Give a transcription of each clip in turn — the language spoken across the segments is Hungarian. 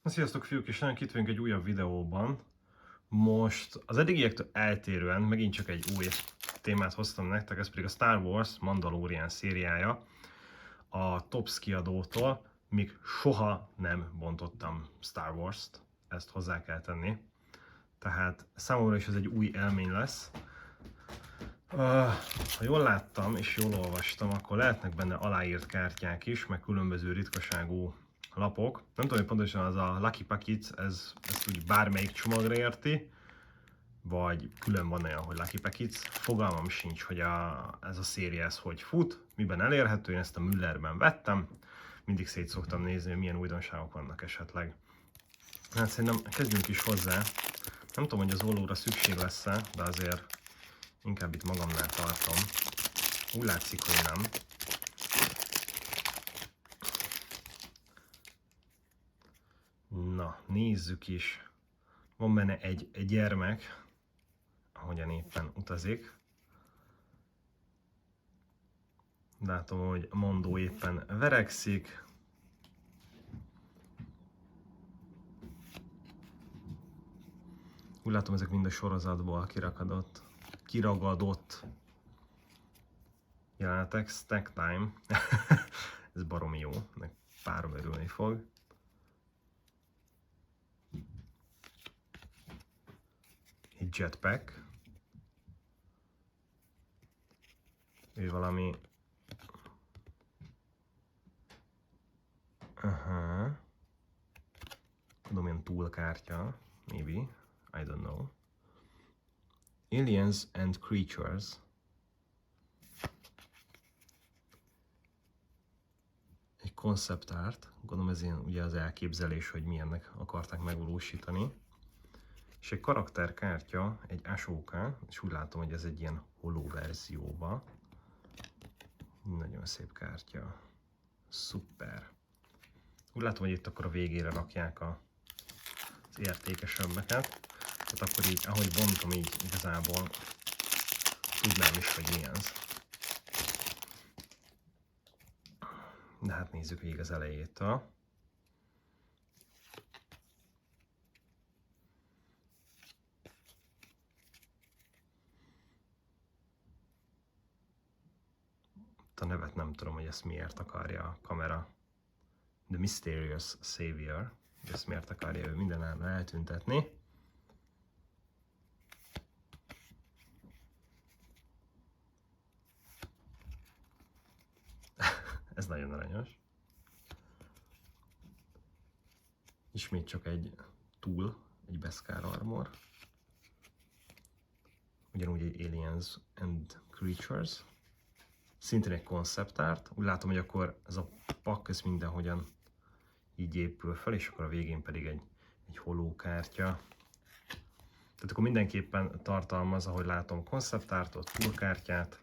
Sziasztok fiúk, és nagyon itt vagyunk egy újabb videóban. Most az eddigiektől eltérően megint csak egy új témát hoztam nektek, ez pedig a Star Wars Mandalorian szériája a Topps kiadótól. Még soha nem bontottam Star Wars-t, ezt hozzá kell tenni. Tehát számomra is ez egy új élmény lesz. Ha jól láttam és jól olvastam, akkor lehetnek benne aláírt kártyák is, meg különböző ritkaságú lapok. Nem tudom, hogy pontosan az a Lucky Packets, ezt úgy bármelyik csomagra érti, vagy külön van olyan, hogy Lucky Packets. Fogalmam sincs, hogy ez a széria ez hogy fut, miben elérhető. Én ezt a Müllerben vettem. Mindig szét szoktam nézni, hogy milyen újdonságok vannak esetleg. Hát szerintem kezdjünk is hozzá. Nem tudom, hogy az ollóra szükség lesz-e, de azért inkább itt magamnál tartom. Úgy látszik, hogy nem. Na, nézzük is. Van benne egy gyermek, ahogyan éppen utazik. Látom, hogy Mando éppen verekszik. Úgy látom, ezek mind a sorozatból kiragadott jelenetek. Stack Time. Ez baromi jó, meg párom örülni fog. Egy jetpack. Ő valami... Tudom, ilyen túlkártya. Maybe. I don't know. Aliens and Creatures. Egy concept art. Gondolom ez ilyen ugye az elképzelés, hogy milyennek akarták megvalósítani. És egy karakterkártya, egy Ahsoka, és úgy látom, hogy ez egy ilyen holó verzióba. Nagyon szép kártya. Szuper. Úgy látom, hogy itt akkor a végére rakják az értékesebbeket. Tehát akkor így, ahogy bontom, így igazából tudnám is, hogy mi ez. De hát nézzük végig az elejétől. A nevet nem tudom, hogy ezt miért akarja a kamera. The Mysterious Savior. Ezt miért akarja ő mindenáron eltüntetni. Ez nagyon aranyos. Ismét csak egy tool, egy Beskar Armor. Ugyanúgy egy Aliens and Creatures. Szintén egy concept art. Úgy látom, hogy akkor ez a pak ez mindenhogyan így épül fel, és akkor a végén pedig egy holó kártya. Tehát akkor mindenképpen tartalmaz, ahogy látom, concept artot, túlkártyát,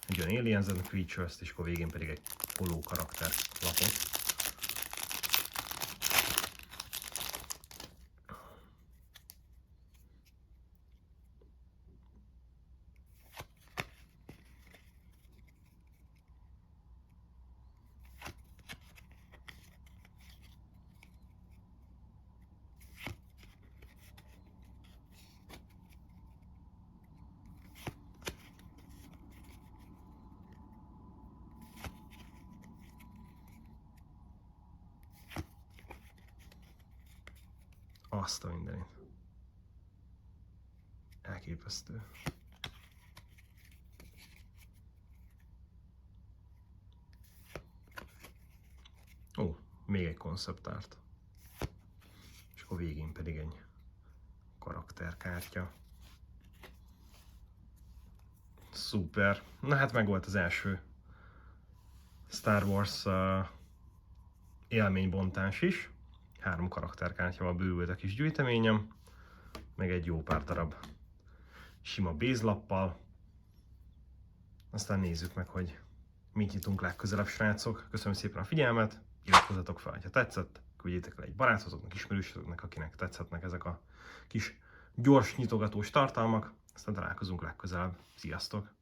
egy olyan Aliens and Creatures-t, és akkor végén pedig egy holó karakter lapot. Azt a mindenit. Elképesztő. Ó, még egy concept art. És akkor végén pedig egy karakterkártya. Szuper. Na hát meg volt az első Star Wars élménybontás is. 3 karakterkártyával bővült a kis gyűjteményem, meg egy jó pár darab sima bézlappal. Aztán nézzük meg, hogy mit nyitunk legközelebb, srácok. Köszönöm szépen a figyelmet, iratkozzatok fel, ha tetszett, küldjétek le egy barátotoknak, ismerősöknek, akinek tetszettnek ezek a kis gyors nyitogatós tartalmak. Aztán találkozunk legközelebb. Sziasztok!